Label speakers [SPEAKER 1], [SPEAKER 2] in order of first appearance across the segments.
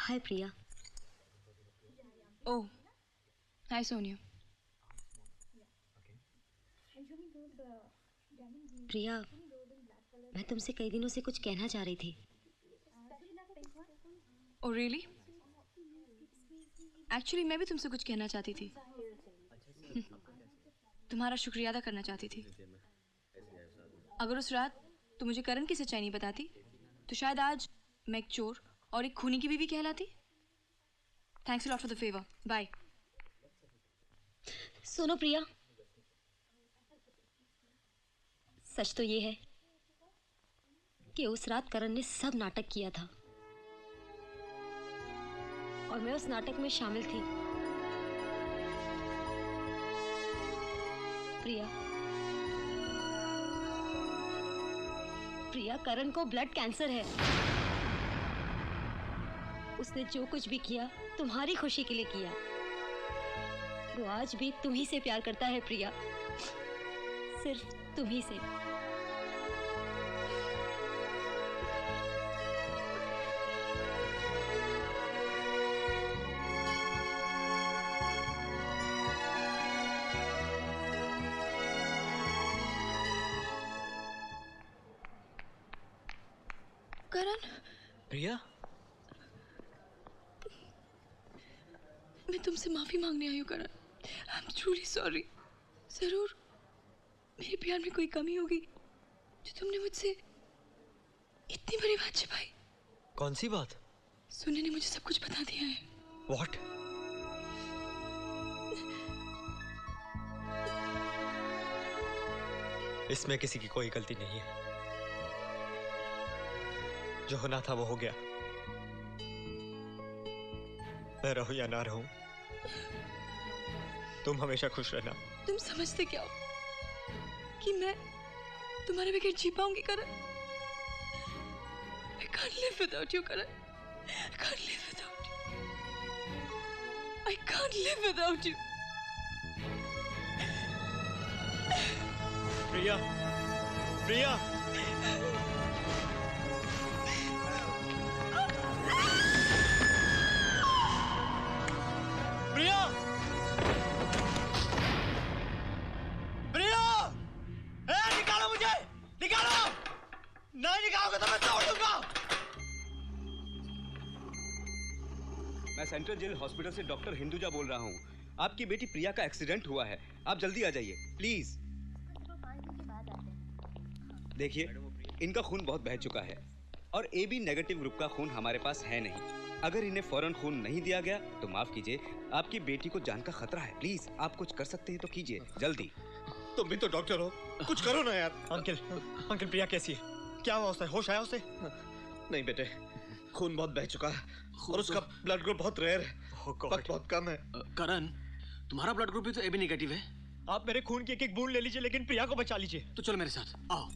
[SPEAKER 1] हाय प्रिया।
[SPEAKER 2] ओह, हाय सोनिया।
[SPEAKER 1] प्रिया, मैं तुमसे कई दिनों से कुछ कहना चाह रही थी।
[SPEAKER 2] Oh really? एक्चुअली मैं भी तुमसे कुछ कहना चाहती थी। तुम्हारा शुक्रिया अदा करना चाहती थी। अगर उस रात तुम मुझे करण की सच्चाई नहीं बताती तो शायद आज मैं एक चोर और एक खूनी की बीवी कहलाती। Thanks a lot for the favour. Bye.
[SPEAKER 1] सुनो प्रिया, सच तो ये है कि उस रात करण ने सब नाटक किया था और मैं उस नाटक में शामिल थी। प्रिया, प्रिया, करण को ब्लड कैंसर है। उसने जो कुछ भी किया तुम्हारी खुशी के लिए किया। वो आज भी तुम्ही से प्यार करता है प्रिया, सिर्फ तुम्ही से।
[SPEAKER 2] करण,
[SPEAKER 3] प्रिया,
[SPEAKER 2] मैं तुमसे माफी मांगने आई हूँ Karan. I am truly sorry. जरूर मेरे प्यार में कोई कमी होगी जो तुमने मुझसे इतनी बड़ी बात छिपाई।
[SPEAKER 3] कौन सी बात?
[SPEAKER 2] सुनने ने मुझे सब कुछ बता दिया है।
[SPEAKER 3] What? इसमें किसी की कोई गलती नहीं है। जो होना था वो हो गया। मैं रहूं या ना रहूं, तुम हमेशा खुश रहना।
[SPEAKER 2] तुम समझते क्या हो कि मैं तुम्हारे बगैर जी पाऊंगी करण? I can't live without you, Karan. I can't live without you. I can't live without you.
[SPEAKER 3] प्रिया, प्रिया, प्रिया, प्रिया, निकालो मुझे, निकालो। नहीं निकालोगे तो मैं तोड़ दूंगा।
[SPEAKER 4] मैं सेंट्रल जेल हॉस्पिटल से डॉक्टर हिंदुजा बोल रहा हूँ। आपकी बेटी प्रिया का एक्सीडेंट हुआ है, आप जल्दी आ जाइए प्लीज। देखिए, इनका खून बहुत बह चुका है और AB नेगेटिव ग्रुप का खून हमारे पास है नहीं। अगर इन्हें फौरन खून नहीं दिया गया तो माफ कीजिए, आपकी बेटी को जान का खतरा है। प्लीज आप कुछ कर सकते हैं तो कीजिए जल्दी।
[SPEAKER 3] तुम भी तो डॉक्टर हो, कुछ करो ना यार। अंकल प्रिया कैसी है? क्या हुआ उसे? होश आया उसे?
[SPEAKER 5] नहीं बेटे, खून बहुत बह चुका है और उसका ब्लड ग्रुप बहुत रेयर है, वक्त बहुत कम है।
[SPEAKER 6] करण, तुम्हारा ब्लड ग्रुप भी तो AB नेगेटिव है।
[SPEAKER 3] आप मेरे खून की एक एक बूंद ले लीजिए लेकिन प्रिया को बचा लीजिए।
[SPEAKER 6] तो चलो मेरे साथ आओ।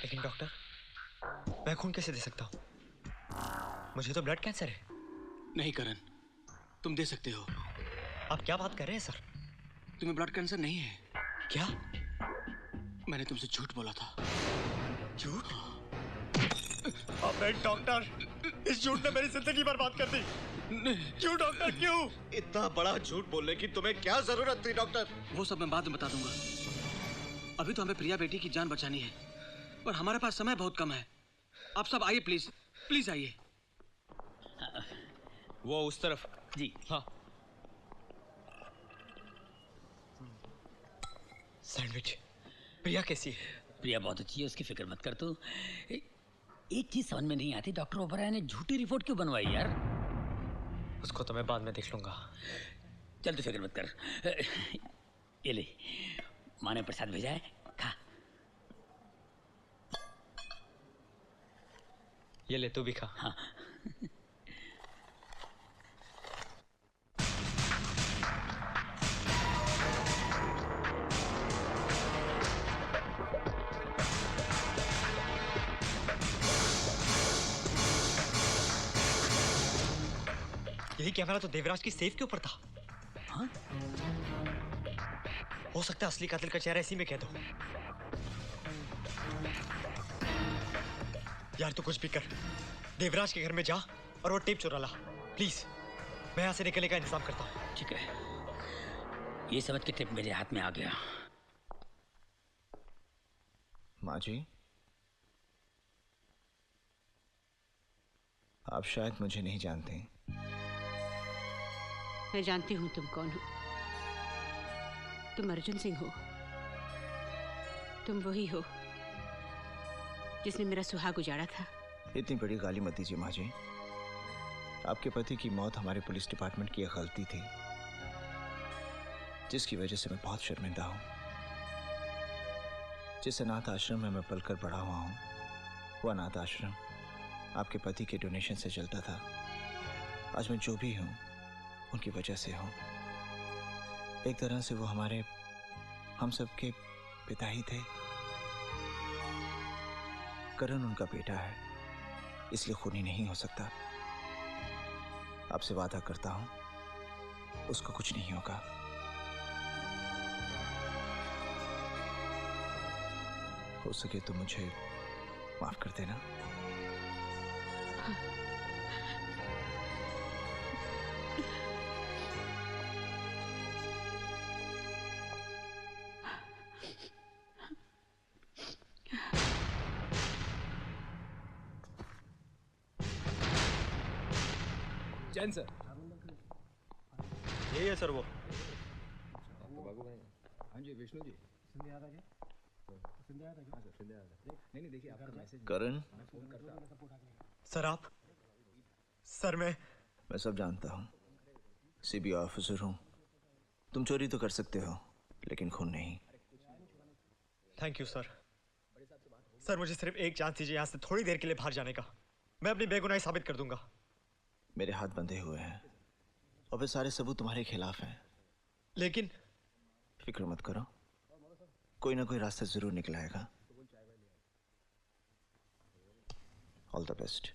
[SPEAKER 3] लेकिन डॉक्टर, मैं खून कैसे दे सकता हूँ? मुझे तो ब्लड कैंसर है।
[SPEAKER 6] नहीं करण, तुम दे सकते हो।
[SPEAKER 3] आप क्या बात कर रहे हैं सर?
[SPEAKER 6] तुम्हें ब्लड कैंसर नहीं है।
[SPEAKER 3] क्या?
[SPEAKER 6] मैंने तुमसे झूठ बोला था।
[SPEAKER 3] झूठ? अबे डॉक्टर, इस झूठ ने मेरी जिंदगी बर्बाद कर दी। क्यों डॉक्टर, क्यों?
[SPEAKER 5] इतना बड़ा झूठ बोलने की तुम्हें क्या जरूरत थी डॉक्टर?
[SPEAKER 6] वो सब मैं बाद में बता दूंगा। अभी तो हमें प्रिया बेटी की जान बचानी है, पर हमारे पास समय बहुत कम है। आप सब आइए प्लीज, प्लीज आइए।
[SPEAKER 4] वो उस तरफ।
[SPEAKER 6] जी
[SPEAKER 4] हाँ।
[SPEAKER 3] सैंडविच, प्रिया कैसी है?
[SPEAKER 7] प्रिया बहुत अच्छी है, उसकी फिक्र मत कर तू। एक चीज समझ में नहीं आती, डॉक्टर ओबराय ने झूठी रिपोर्ट क्यों बनवाई यार?
[SPEAKER 3] उसको तो मैं बाद में देख लूंगा।
[SPEAKER 7] चल तू फिक्र मत कर। ये ले, माँ ने प्रसाद भेजा है, खा।
[SPEAKER 3] ये ले, तू भी खा।
[SPEAKER 7] हाँ।
[SPEAKER 3] यही कैमरा तो देवराज की सेफ के ऊपर था।
[SPEAKER 7] हाँ?
[SPEAKER 3] हो सकता है असली कातिल का चेहरा इसी में कह दो। यार तू कुछ भी कर, देवराज के घर में जा और वो टेप चुरा ला। प्लीज मैं यहाँ से निकलने का इंतजाम करता हूँ।
[SPEAKER 7] ठीक है, ये समझ के टेप मेरे हाथ में आ गया।
[SPEAKER 5] माँ जी, आप शायद मुझे नहीं जानते।
[SPEAKER 8] मैं जानती हूँ तुम कौन हो। तुम अर्जुन सिंह हो। तुम वही हो जिसने मेरा सुहाग उजाड़ा था।
[SPEAKER 5] इतनी बड़ी गाली मत दीजिए माँ जी। आपके पति की मौत हमारे पुलिस डिपार्टमेंट की एक गलती थी, जिसकी वजह से मैं बहुत शर्मिंदा हूँ। जिस अनाथ आश्रम में मैं पलकर बड़ा हुआ हूँ, वो अनाथ आश्रम आपके पति के डोनेशन से चलता था। आज मैं जो भी हूँ उनकी वजह से हूँ। एक तरह से वो हम सबके पिता ही थे। करण उनका बेटा है, इसलिए खूनी नहीं हो सकता। आपसे वादा करता हूँ उसको कुछ नहीं होगा। हो सके तो मुझे माफ कर देना।
[SPEAKER 6] जैन सर,
[SPEAKER 3] यही है सर वो।
[SPEAKER 6] हाँ जी विष्णु जी। नहीं देखिए आपका मैसेज।
[SPEAKER 5] करण,
[SPEAKER 3] सर आप, सर मैं
[SPEAKER 5] सब जानता हूँ। सीबीआई ऑफिसर हूँ। तुम चोरी तो कर सकते हो लेकिन खून नहीं।
[SPEAKER 3] Thank you sir. सर मुझे सिर्फ एक चांस दीजिए यहाँ से थोड़ी देर के लिए बाहर जाने का। मैं अपनी बेगुनाही साबित कर दूंगा।
[SPEAKER 5] मेरे हाथ बंधे हुए हैं और वे सारे सबूत तुम्हारे खिलाफ हैं।
[SPEAKER 3] लेकिन
[SPEAKER 5] फिक्र मत करो, कोई ना कोई रास्ता जरूर निकल आएगा। All the best.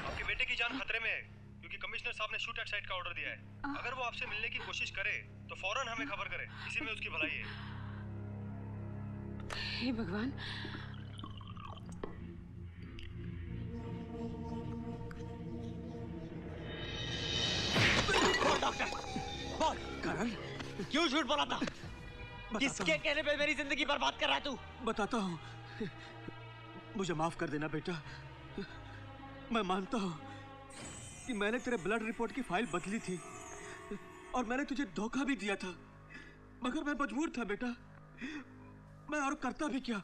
[SPEAKER 3] आपके बेटे की जान खतरे में है क्योंकि कमिश्नर साहब ने शूट एट साइट का ऑर्डर दिया है। अगर वो आपसे मिलने की कोशिश करे तो फौरन हमें खबर करे, इसी में उसकी भलाई है।
[SPEAKER 8] हे भगवान।
[SPEAKER 6] करण,
[SPEAKER 3] क्यों झूठ बोला था? किसके कहने पे मेरी जिंदगी बर्बाद कर रहा है तू?
[SPEAKER 6] बताता हूँ। मुझे माफ कर देना बेटा। मैं मानता हूँ कि मैंने तेरे ब्लड रिपोर्ट की फाइल बदली थी और मैंने तुझे धोखा भी दिया था, मगर मैं मजबूर था बेटा। मैं और करता भी क्या।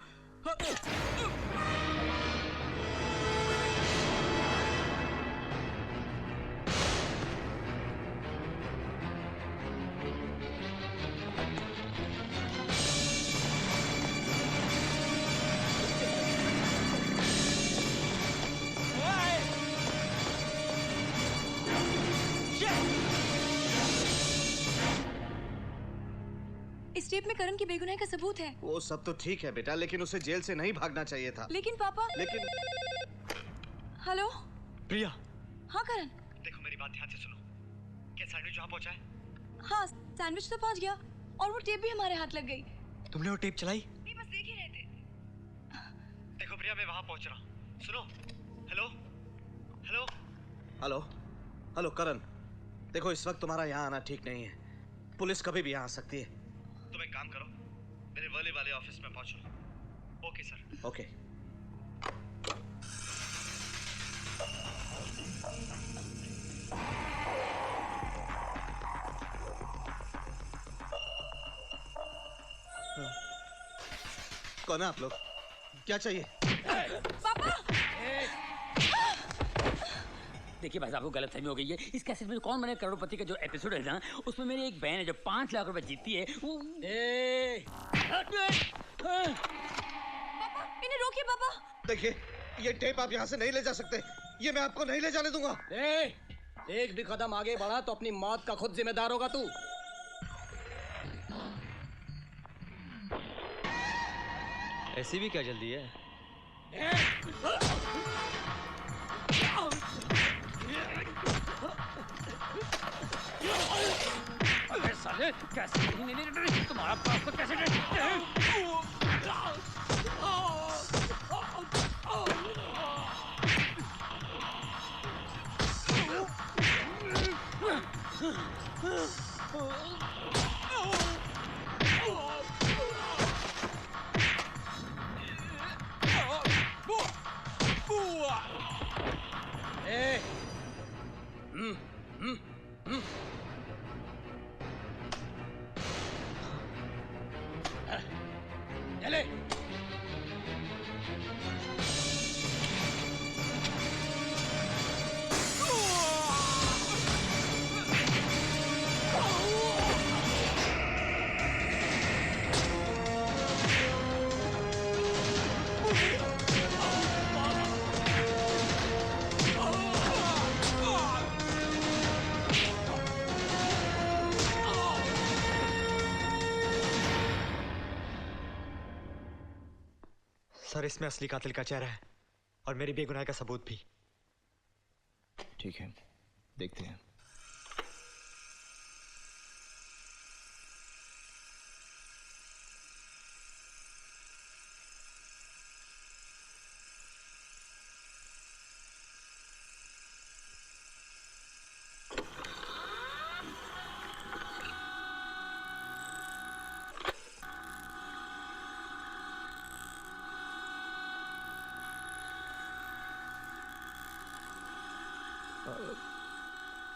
[SPEAKER 2] इस टेप में करण की बेगुनाही का सबूत है।
[SPEAKER 5] वो सब तो ठीक है बेटा, लेकिन उसे जेल से नहीं भागना चाहिए था।
[SPEAKER 2] लेकिन पापा। हेलो
[SPEAKER 3] प्रिया।
[SPEAKER 2] हाँ करण।
[SPEAKER 3] देखो मेरी बात ध्यान से सुनो। क्या सैंडविच वहाँ पहुँचा है?
[SPEAKER 2] हाँ सैंडविच तो पहुंच गया और वो टेप भी हमारे हाथ लग गई।
[SPEAKER 3] तुमने वो टेप चलाई?
[SPEAKER 2] नहीं बस देख ही रहे थे।
[SPEAKER 3] देखो प्रिया मैं वहाँ पहुँच रहा हूँ। सुनो। हेलो हेलो
[SPEAKER 5] हेलो हेलो करण, देखो इस वक्त तुम्हारा यहाँ आना ठीक नहीं है। पुलिस कभी भी यहाँ आ सकती है।
[SPEAKER 3] तुम एक काम करो, मेरे वाले ऑफिस में पहुंचो। Okay sir.
[SPEAKER 5] ओके। कौन है आप लोग? क्या चाहिए?
[SPEAKER 7] देखिए भाई साहब को गलतफहमी हो गई है। इस कैसेट में कौन बने करोड़पति का जो एपिसोड है ना, उसमें मेरी एक बहन है जो 5 लाख रुपए जीतती है।
[SPEAKER 2] पापा इन्हें रोकिए पापा।
[SPEAKER 5] देखिए ये टेप आप यहाँ से नहीं ले जा सकते। ये मैं आपको नहीं ले जाने दूंगा।
[SPEAKER 6] एक भी कदम आगे बढ़ा तो अपनी मौत का खुद जिम्मेदार होगा तू।
[SPEAKER 3] ऐसी भी क्या जल्दी है?
[SPEAKER 7] अबे साले कैसे नहीं तुम्हारा बाप को कैसे चले
[SPEAKER 6] सर, इसमें असली कातिल का चेहरा है और मेरी बेगुनाही का सबूत भी।
[SPEAKER 5] ठीक है, देखते हैं।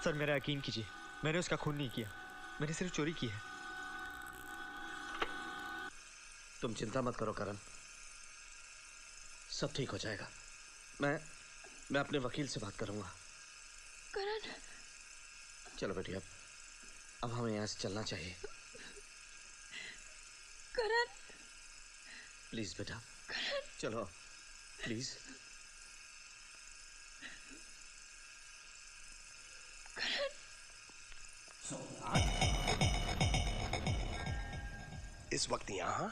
[SPEAKER 6] सर, मेरा यकीन कीजिए, मैंने उसका खून नहीं किया, मैंने सिर्फ चोरी की है।
[SPEAKER 9] तुम चिंता मत करो करण, सब ठीक हो जाएगा। मैं अपने वकील से बात करूंगा।
[SPEAKER 2] करण,
[SPEAKER 9] चलो बेटी, अब हमें यहाँ से चलना चाहिए।
[SPEAKER 2] करण,
[SPEAKER 9] प्लीज बेटा,
[SPEAKER 2] करण,
[SPEAKER 9] चलो प्लीज।
[SPEAKER 10] इस वक्त यहाँ?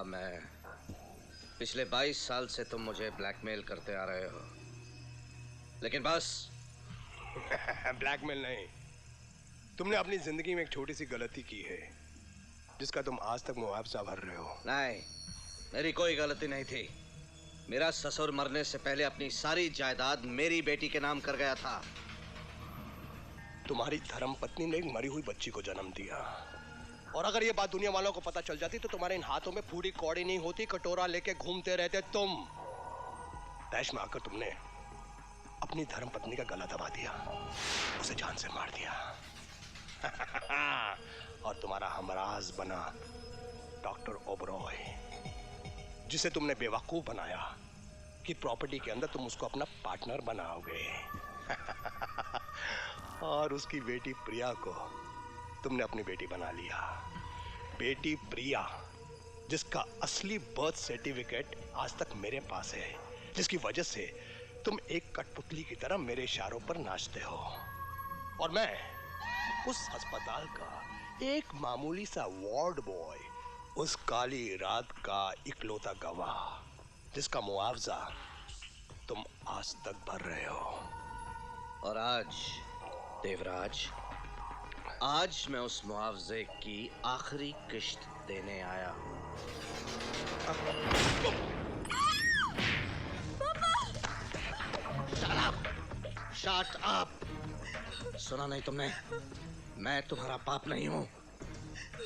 [SPEAKER 9] मैं पिछले 22 साल से तुम मुझे ब्लैकमेल करते आ रहे हो, लेकिन बस
[SPEAKER 10] ब्लैकमेल नहीं, तुमने अपनी जिंदगी में एक छोटी सी गलती की है जिसका तुम आज तक मुआवजा भर रहे हो।
[SPEAKER 9] नहीं, मेरी कोई गलती नहीं थी। मेरा ससुर मरने से पहले अपनी सारी जायदाद मेरी बेटी के नाम कर गया था।
[SPEAKER 10] तुम्हारी धर्मपत्नी ने एक मरी हुई बच्ची को जन्म दिया, और अगर ये बात दुनिया वालों को पता चल जाती तो तुम्हारे इन हाथों में फूटी कौड़ी नहीं होती, कटोरा लेके घूमते रहते तुम। तैश में आकर तुमने अपनी धर्मपत्नी का गला दबा दिया, उसे जान से मार दिया। और तुम्हारा हमराज बना डॉक्टर ओबरॉय, जिसे तुमने बेवकूफ बनाया कि प्रॉपर्टी के अंदर तुम उसको अपना पार्टनर बनाओगे। और उसकी बेटी प्रिया को तुमने अपनी बेटी बना लिया। बेटी प्रिया, जिसका असली बर्थ सर्टिफिकेट आज तक मेरे पास है, जिसकी वजह से तुम एक कठपुतली की तरह मेरे इशारों पर नाचते हो, और मैं उस अस्पताल का एक मामूली सा वार्ड बॉय, उस काली रात का इकलौता गवाह, जिसका मुआवजा तुम आज तक भर रहे हो।
[SPEAKER 9] और आज देवराज, आज मैं उस मुआवजे की आखिरी किश्त देने आया हूँ। Shut up! सुना नहीं तुमने? मैं तुम्हारा बाप नहीं हूँ।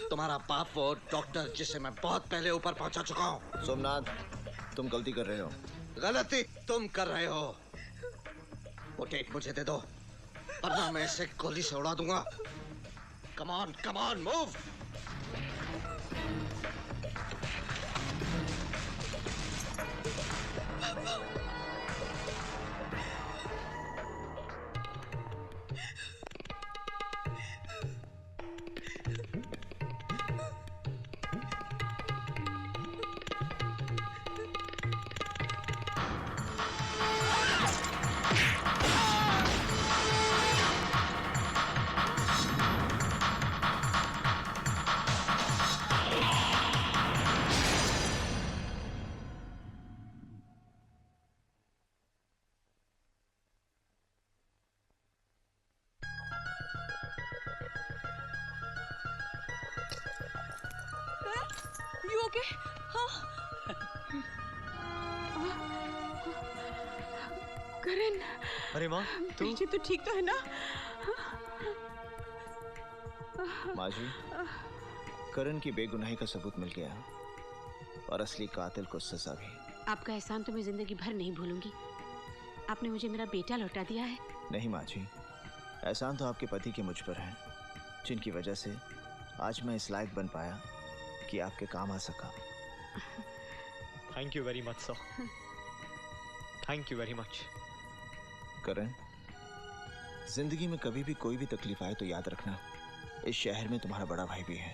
[SPEAKER 9] तुम्हारा बाप वो डॉक्टर जिसे मैं बहुत पहले ऊपर पहुंचा चुका हूँ।
[SPEAKER 5] सोमनाथ, तुम गलती कर रहे हो।
[SPEAKER 9] गलती तुम कर रहे हो। वो टेप मुझे दे दो, वरना मैं इसे गोली से उड़ा दूंगा। Come on, move!
[SPEAKER 2] You okay? हाँ करण,
[SPEAKER 6] अरे माँ तू
[SPEAKER 8] बेटी तो ठीक तो है ना?
[SPEAKER 5] माँ जी, करण की बेगुनाही का सबूत मिल गया और असली कातिल को सजा भी।
[SPEAKER 8] आपका एहसान तो मैं जिंदगी भर नहीं भूलूंगी। आपने मुझे मेरा बेटा लौटा दिया है।
[SPEAKER 5] नहीं माँ जी, एहसान तो आपके पति के मुझ पर है, जिनकी वजह से आज मैं इस लायक बन पाया कि आपके काम आ सका।
[SPEAKER 6] Thank you very much sir, thank you very much.
[SPEAKER 5] Karan, जिंदगी में कभी भी कोई भी तकलीफ आए तो याद रखना, इस शहर में तुम्हारा बड़ा भाई भी है।